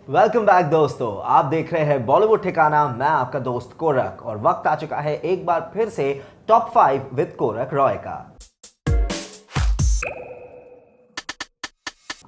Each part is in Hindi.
वेलकम बैक दोस्तों, आप देख रहे हैं बॉलीवुड ठिकाना। मैं आपका दोस्त कोरक और वक्त आ चुका है एक बार फिर से टॉप 5 विद कोरक रॉय का।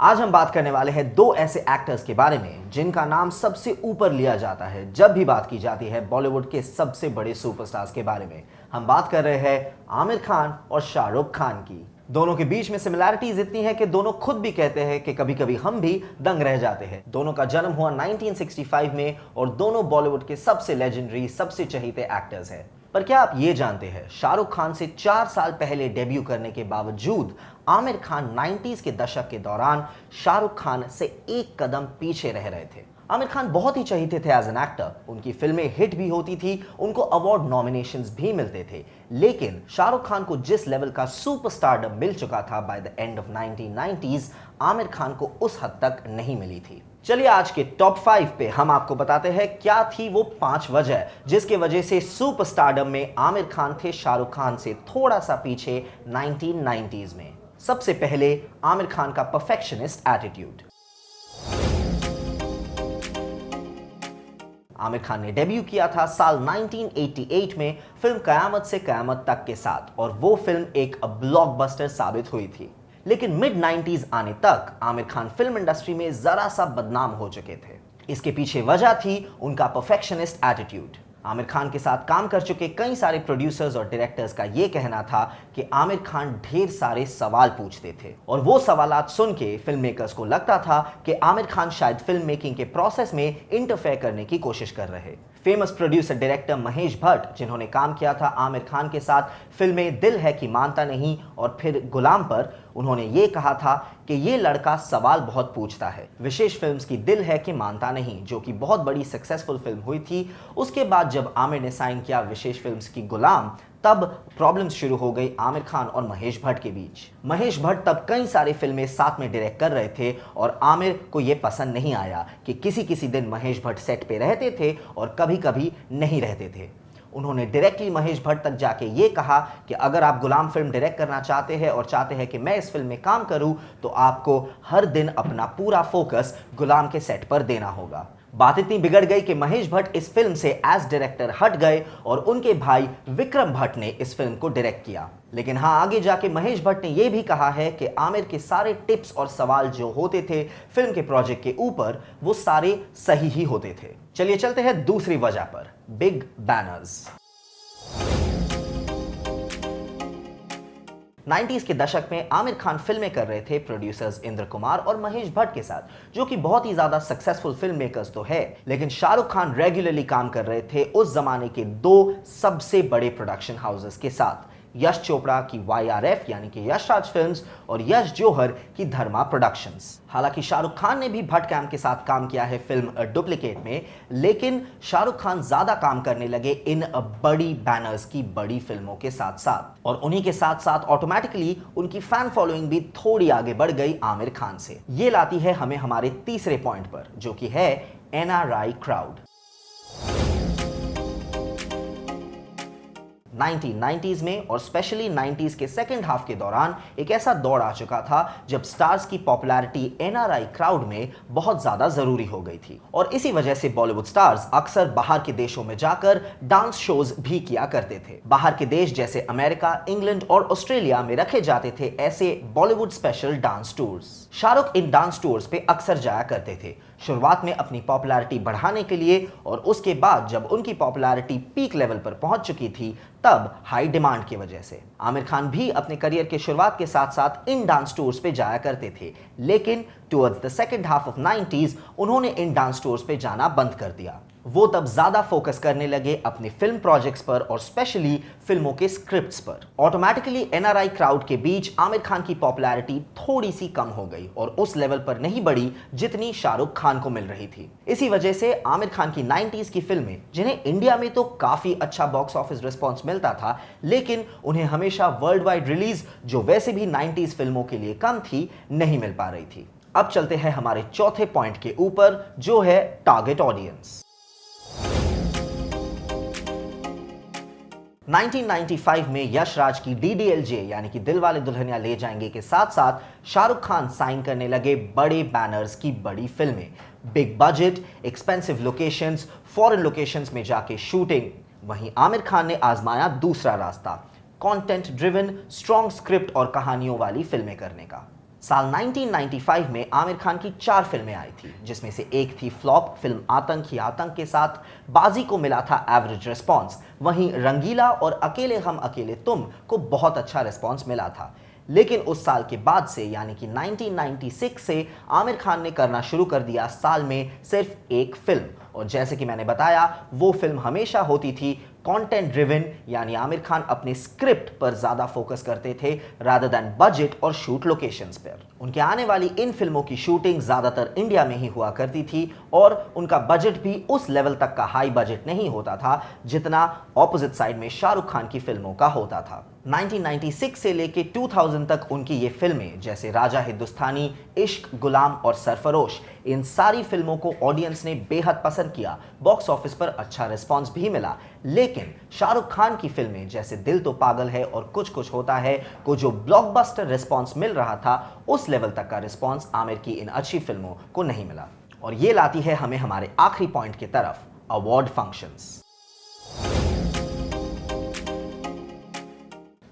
आज हम बात करने वाले हैं दो ऐसे एक्टर्स के बारे में जिनका नाम सबसे ऊपर लिया जाता है जब भी बात की जाती है बॉलीवुड के सबसे बड़े सुपरस्टार्स के बारे में। हम बात कर रहे हैं आमिर खान और शाहरुख खान की। दोनों के बीच में सिमिलैरिटीज इतनी है कि दोनों खुद भी कहते हैं कि कभी कभी हम भी दंग रह जाते हैं। दोनों का जन्म हुआ 1965 में और दोनों बॉलीवुड के सबसे लेजेंडरी, सबसे चहीते एक्टर्स हैं। पर क्या आप ये जानते हैं, शाहरुख खान से 4 साल पहले डेब्यू करने के बावजूद आमिर खान 90s के दशक के दौरान शाहरुख खान से एक कदम पीछे रह रहे थे। आमिर खान बहुत ही चहीते थे एज एन एक्टर, उनकी फिल्में हिट भी होती थी, उनको अवार्ड नॉमिनेशंस भी मिलते थे। लेकिन शाहरुख खान को जिस लेवल का सुपरस्टारडम मिल चुका था by the end of 1990s, Aamir Khan को उस हद तक नहीं मिली थी। चलिए आज के टॉप 5 पे हम आपको बताते हैं क्या थी वो 5 वजह जिसके वजह से सुपरस्टारडम में आमिर खान थे शाहरुख खान से थोड़ा सा पीछे 1990s में। सबसे पहले आमिर खान का परफेक्शनिस्ट एटीट्यूड। आमिर खान ने डेब्यू किया था साल 1988 में फिल्म कयामत से कयामत तक के साथ और वो फिल्म एक ब्लॉकबस्टर साबित हुई थी। लेकिन मिड 90s आने तक आमिर खान फिल्म इंडस्ट्री में जरा सा बदनाम हो चुके थे। इसके पीछे वजह थी उनका परफेक्शनिस्ट एटीट्यूड। आमिर खान के साथ काम कर चुके कई सारे प्रोड्यूसर्स और डायरेक्टर्स का यह कहना था कि आमिर खान ढेर सारे सवाल पूछते थे और वो सवालात सुन के फिल्म मेकर्स को लगता था कि आमिर खान शायद फिल्म मेकिंग के प्रोसेस में इंटरफेयर करने की कोशिश कर रहे। Famous producer director Mahesh Bhatt, जिन्होंने काम किया था आमिर खान के साथ फिल्में दिल है कि मानता नहीं और फिर गुलाम पर, उन्होंने ये कहा था कि ये लड़का सवाल बहुत पूछता है। विशेष फिल्म्स की दिल है कि मानता नहीं, जो कि बहुत बड़ी सक्सेसफुल फिल्म हुई थी, उसके बाद जब आमिर ने साइन किया विशेष फिल्म्स की गुलाम, तब प्रॉब्लम्स शुरू हो गई आमिर खान और महेश भट्ट के बीच। महेश भट्ट तब कई सारे फिल्में साथ में डायरेक्ट कर रहे थे और आमिर को यह पसंद नहीं आया कि किसी किसी दिन महेश भट्ट सेट पे रहते थे और कभी कभी नहीं रहते थे। उन्होंने डायरेक्टली महेश भट्ट तक जाके ये कहा कि अगर आप गुलाम फिल्म डायरेक्ट करना चाहते हैं और चाहते हैं कि मैं इस फिल्म में काम करूं, तो आपको हर दिन अपना पूरा फोकस गुलाम के सेट पर देना होगा। बात इतनी बिगड़ गई कि महेश भट्ट इस फिल्म से एज डायरेक्टर हट गए और उनके भाई विक्रम भट्ट ने इस फिल्म को डायरेक्ट किया। लेकिन हाँ, आगे जाके महेश भट्ट ने यह भी कहा है कि आमिर के सारे टिप्स और सवाल जो होते थे फिल्म के प्रोजेक्ट के ऊपर, वो सारे सही ही होते थे। चलिए चलते हैं दूसरी वजह पर, बिग बैनर्स। 90s के दशक में आमिर खान फिल्में कर रहे थे प्रोड्यूसर्स इंद्र कुमार और महेश भट्ट के साथ, जो कि बहुत ही ज्यादा सक्सेसफुल फिल्म मेकर्स तो है। लेकिन शाहरुख खान रेगुलरली काम कर रहे थे उस जमाने के दो सबसे बड़े प्रोडक्शन हाउसेस के साथ, यश चोपड़ा की YRF यानी कि यश राज फिल्म्स और यश जौहर की धर्मा प्रोडक्शंस। हालांकि शाहरुख खान ने भी भट्ट कैम के साथ काम किया है फिल्म डुप्लीकेट में, लेकिन शाहरुख खान ज्यादा काम करने लगे इन बड़ी बैनर्स की बड़ी फिल्मों के साथ साथ, और उन्हीं के साथ साथ ऑटोमेटिकली उनकी फैन फॉलोइंग भी थोड़ी आगे बढ़ गई आमिर खान से। ये लाती है हमें हमारे तीसरे पॉइंट पर, जो कि है NRI क्राउड। 1990s में और स्पेशली 90s के सेकेंड हाफ के दौरान एक ऐसा दौर आ चुका था जब स्टार्स की पॉपुलैरिटी NRI क्राउड में बहुत ज्यादा जरूरी हो गई थी, और इसी वजह से बॉलीवुड स्टार्स अक्सर बाहर के देशों में जाकर डांस शोज भी किया करते थे। बाहर के देश जैसे अमेरिका, इंग्लैंड और ऑस्ट्रेलिया में रखे जाते थे ऐसे Bollywood special dance tours. Shahrukh इन डांस टूर्स पे अक्सर जाया करते थे, शुरुआत में अपनी पॉपुलैरिटी बढ़ाने के लिए, और उसके बाद जब उनकी पॉपुलैरिटी पीक लेवल पर पहुंच चुकी थी, तब हाई डिमांड की वजह से आमिर खान भी अपने करियर के शुरुआत के साथ साथ इन डांस टूर्स पे जाया करते थे। लेकिन towards the second half of 90s उन्होंने इन डांस टूर्स पे जाना बंद कर दिया। वो तब ज्यादा फोकस करने लगे अपने फिल्म प्रोजेक्ट्स पर और स्पेशली फिल्मों के स्क्रिप्ट्स पर। ऑटोमेटिकली NRI क्राउड के बीच आमिर खान की पॉपुलैरिटी थोड़ी सी कम हो गई और उस लेवल पर नहीं बढ़ी जितनी शाहरुख खान को मिल रही थी। इसी वजह से आमिर खान की 90s की फिल्में, जिन्हें इंडिया में तो काफी अच्छा बॉक्स ऑफिस रिस्पॉन्स मिलता था, लेकिन उन्हें हमेशा वर्ल्ड वाइड रिलीज, जो वैसे भी 90s फिल्मों के लिए कम थी, नहीं मिल पा रही थी। अब चलते हैं हमारे चौथे पॉइंट के ऊपर, जो है टारगेट ऑडियंस। 1995 में यश राज की DDLJ यानी कि दिलवाले दुल्हनिया ले जाएंगे के साथ साथ शाहरुख खान साइन करने लगे बड़े बैनर्स की बड़ी फिल्में। Big budget, expensive locations, foreign locations में जाके शूटिंग। वहीं आमिर खान ने आजमाया दूसरा रास्ता, कंटेंट ड्रिवन, स्ट्रॉन्ग स्क्रिप्ट और कहानियों वाली फिल्में करने का। साल 1995 में आमिर खान की 4 फिल्में आई थी, जिसमें से एक थी फ्लॉप फिल्म आतंक ही आतंक के साथ बाजी को मिला था एवरेज रिस्पॉन्स। वहीं रंगीला और अकेले हम अकेले तुम को बहुत अच्छा रिस्पॉन्स मिला था। लेकिन उस साल के बाद से यानी कि 1996 से आमिर खान ने करना शुरू कर दिया साल में सिर्फ एक फिल्म, और जैसे कि मैंने बताया वो फिल्म हमेशा होती थी कंटेंट ड्रिवन, यानी आमिर खान अपने स्क्रिप्ट पर ज्यादा फोकस करते थे रादर देन बजट और शूट लोकेशंस पर। उनके आने वाली इन फिल्मों की शूटिंग ज्यादातर इंडिया में ही हुआ करती थी और उनका बजट भी उस लेवल तक का हाई बजट नहीं होता था जितना ऑपोजिट साइड में शाहरुख खान की फिल्मों का होता था। 1996 से लेके 2000 तक उनकी ये फिल्में जैसे राजा हिंदुस्तानी, इश्क, गुलाम और सरफरोश, इन सारी फिल्मों को ऑडियंस ने बेहद पसंद किया। बॉक्स ऑफिस पर अच्छा रिस्पांस भी मिला। लेकिन शाहरुख खान की फिल्में जैसे दिल तो पागल है और कुछ कुछ होता है को जो ब्लॉकबस्टर रिस्पांस मिल रहा था, उस लेवल तक का रिस्पांस आमिर की इन अच्छी फिल्मों को नहीं मिला। और ये लाती है हमें हमारे आखिरी पॉइंट की तरफ, अवार्ड फंक्शंस।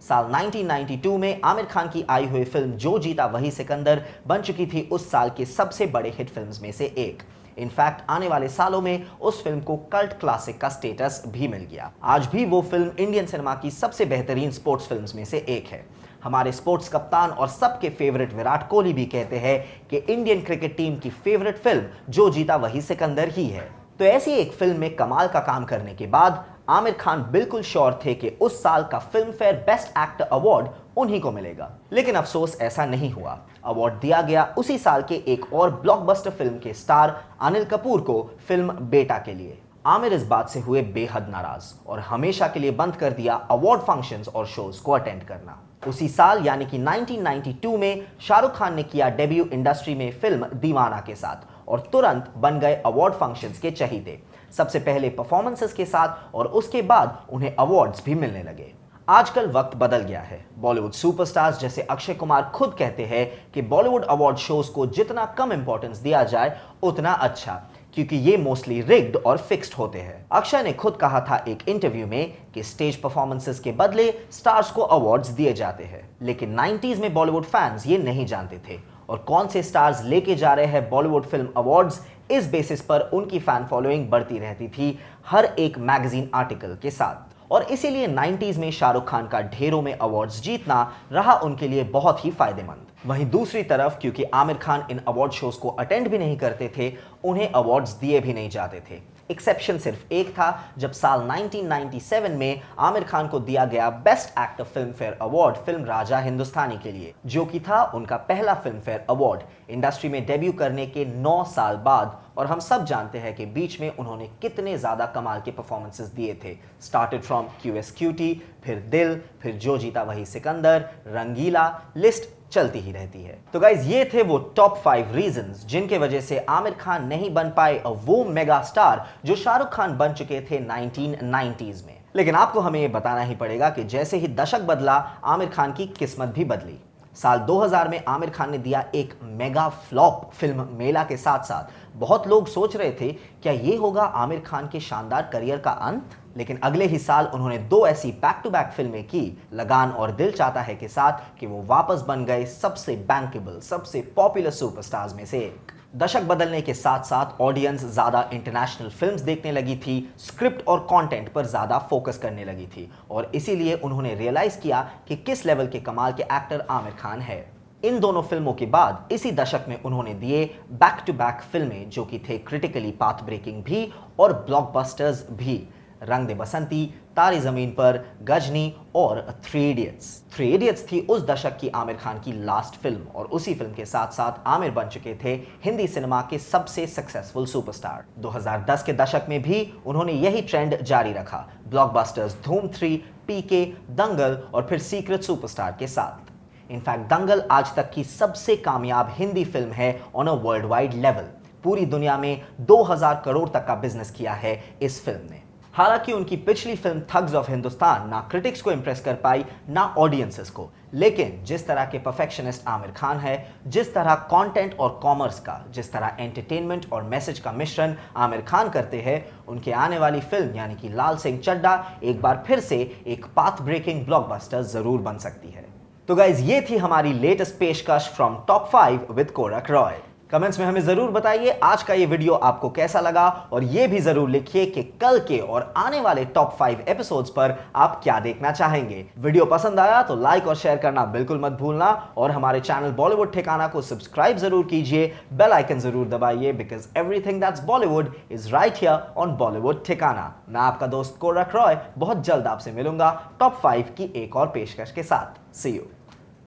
साल 1992 में आमिर खान की आई हुई फिल्म जो जीता वही सिकंदर बन चुकी थी उस साल के सबसे बड़े हिट फिल्म्स में से एक। इनफैक्ट आने वाले सालों में उस फिल्म को कल्ट क्लासिक का स्टेटस भी मिल गया। आज भी वो फिल्म इंडियन सिनेमा की सबसे बेहतरीन स्पोर्ट्स फिल्म्स में से एक है। हमारे स्पोर्ट्स कप्तान और सबके फेवरेट विराट कोहली भी कहते हैं कि इंडियन क्रिकेट टीम की फेवरेट फिल्म जो जीता वही सिकंदर ही है। तो ऐसी एक फिल्म में कमाल का काम करने के बाद आमिर खान बिल्कुल श्योर थे कि उस साल का film fair best actor award उन्हीं को मिलेगा। लेकिन अफसोस ऐसा नहीं हुआ। अवार्ड दिया गया उसी साल के एक और ब्लॉकबस्टर फिल्म के स्टार अनिल कपूर को फिल्म बेटा के लिए। आमिर इस बात से हुए बेहद नाराज और हमेशा के लिए बंद कर दिया अवार्ड फंक्शंस और शोज को अटेंड करना। उसी साल यानी कि 1992 में शाहरुख खान ने किया डेब्यू इंडस्ट्री में फिल्म दीवाना के साथ और तुरंत बन गए अवार्ड फंक्शंस के चहीते। सबसे पहले परफॉर्मेंसेस के साथ और उसके बाद उन्हें अवार्ड्स भी मिलने लगे। आजकल वक्त बदल गया है। बॉलीवुड सुपरस्टार्स जैसे अक्षय कुमार खुद कहते हैं कि बॉलीवुड अवार्ड शोज को जितना कम इंपॉर्टेंस दिया जाए उतना अच्छा, क्योंकि ये मोस्टली रिग्ड और फिक्स्ड होते हैं। अक्षय ने खुद कहा था एक इंटरव्यू में कि स्टेज परफॉर्मेंसेस के बदले स्टार्स को अवार्ड्स दिए जाते हैं। लेकिन 90s में बॉलीवुड फैंस ये नहीं जानते थे और कौन से स्टार्स लेके जा रहे हैं बॉलीवुड फिल्म अवार्ड्स, इस बेसिस पर उनकी फैन फॉलोइंग बढ़ती रहती थी हर एक मैगजीन आर्टिकल के साथ। और इसीलिए 90s में शाहरुख खान का ढेरों में अवार्ड्स जीतना रहा उनके लिए बहुत ही फायदेमंद। वहीं दूसरी तरफ क्योंकि आमिर खान इन अवार्ड शोज को अटेंड भी नहीं करते थे, उन्हें अवार्ड्स दिए भी नहीं जाते थे। एक्सेप्शन सिर्फ एक था, जब साल 1997 में आमिर खान को दिया गया best actor Filmfare award film Raja Hindustani के लिए, जो कि था उनका पहला फिल्म फेयर अवार्ड इंडस्ट्री में डेब्यू करने के 9 साल बाद। और हम सब जानते हैं कि बीच में उन्होंने कितने ज्यादा कमाल के परफॉर्मेंसेस दिए थे। स्टार्टेड फ्रॉम QS Cutie, फिर दिल, फिर जो जीता वही सिकंदर, रंगीला, लिस्ट चलती ही रहती है। तो गाइज ये थे वो टॉप 5 रीजंस जिनके वजह से आमिर खान नहीं बन पाए वो मेगा स्टार जो शाहरुख खान बन चुके थे 1990s में। लेकिन आपको हमें ये बताना ही पड़ेगा कि जैसे ही दशक बदला, आमिर खान की किस्मत भी बदली। साल 2000 में आमिर खान ने दिया एक मेगा फ्लॉप फिल्म मेला के साथ साथ। बहुत लोग सोच रहे थे क्या ये होगा आमिर खान के शानदार करियर का अंत, लेकिन अगले ही साल उन्होंने 2 ऐसी बैक टू बैक फिल्में की, लगान और दिल चाहता है के साथ, कि वो वापस बन गए सबसे बैंकेबल, सबसे पॉपुलर सुपरस्टार्स में से एक। दशक बदलने के साथ साथ ऑडियंस ज्यादा इंटरनेशनल फिल्म्स देखने लगी थी, स्क्रिप्ट और कंटेंट पर ज्यादा फोकस करने लगी थी और इसीलिए उन्होंने रियलाइज किया कि किस लेवल के कमाल के एक्टर आमिर खान है। इन दोनों फिल्मों के बाद इसी दशक में उन्होंने दिए बैक टू बैक फिल्में जो कि थे क्रिटिकली पाथ ब्रेकिंग भी और ब्लॉकबस्टर्स भी। रंग दे बसंती, तारी जमीन पर, गजनी और 3 इडियट्स। 3 इडियट्स थी उस दशक की आमिर खान की लास्ट फिल्म और उसी फिल्म के साथ साथ आमिर बन चुके थे हिंदी सिनेमा के सबसे सक्सेसफुल सुपरस्टार। 2010 के दशक में भी उन्होंने यही ट्रेंड जारी रखा, ब्लॉकबस्टर्स धूम 3, PK, दंगल और फिर सीक्रेट सुपरस्टार के साथ। इनफैक्ट दंगल आज तक की सबसे कामयाब हिंदी फिल्म है on a world wide level. पूरी दुनिया में 2000 करोड़ तक का बिजनेस किया है इस फिल्म ने। हालांकि उनकी पिछली फिल्म थग्स ऑफ हिंदुस्तान ना क्रिटिक्स को इंप्रेस कर पाई ना ऑडियंसेस को, लेकिन जिस तरह के परफेक्शनिस्ट आमिर खान है, जिस तरह कंटेंट और कॉमर्स का, जिस तरह एंटरटेनमेंट और मैसेज का मिश्रण आमिर खान करते हैं, उनके आने वाली फिल्म यानी कि लाल सिंह चड्ढा एक बार फिर से एक पाथ ब्रेकिंग ब्लॉकबस्टर जरूर बन सकती है। तो गाइज, ये थी हमारी लेटेस्ट पेशकश from top 5 with Korak Roy. Comments में हमें जरूर बताइए आज का ये वीडियो आपको कैसा लगा, और ये भी जरूर लिखिए कि कल के और आने वाले टॉप 5 एपिसोड्स पर आप क्या देखना चाहेंगे। वीडियो पसंद आया तो लाइक और शेयर करना बिल्कुल मत भूलना, और हमारे चैनल बॉलीवुड ठिकाना को सब्सक्राइब जरूर कीजिए, बेल आइकन जरूर दबाइए, because everything that's Bollywood is right here on Bollywood ठिकाना। मैं आपका दोस्त कोरक रॉय बहुत जल्द आपसे मिलूंगा टॉप 5 की एक और पेशकश के साथ। सी यू।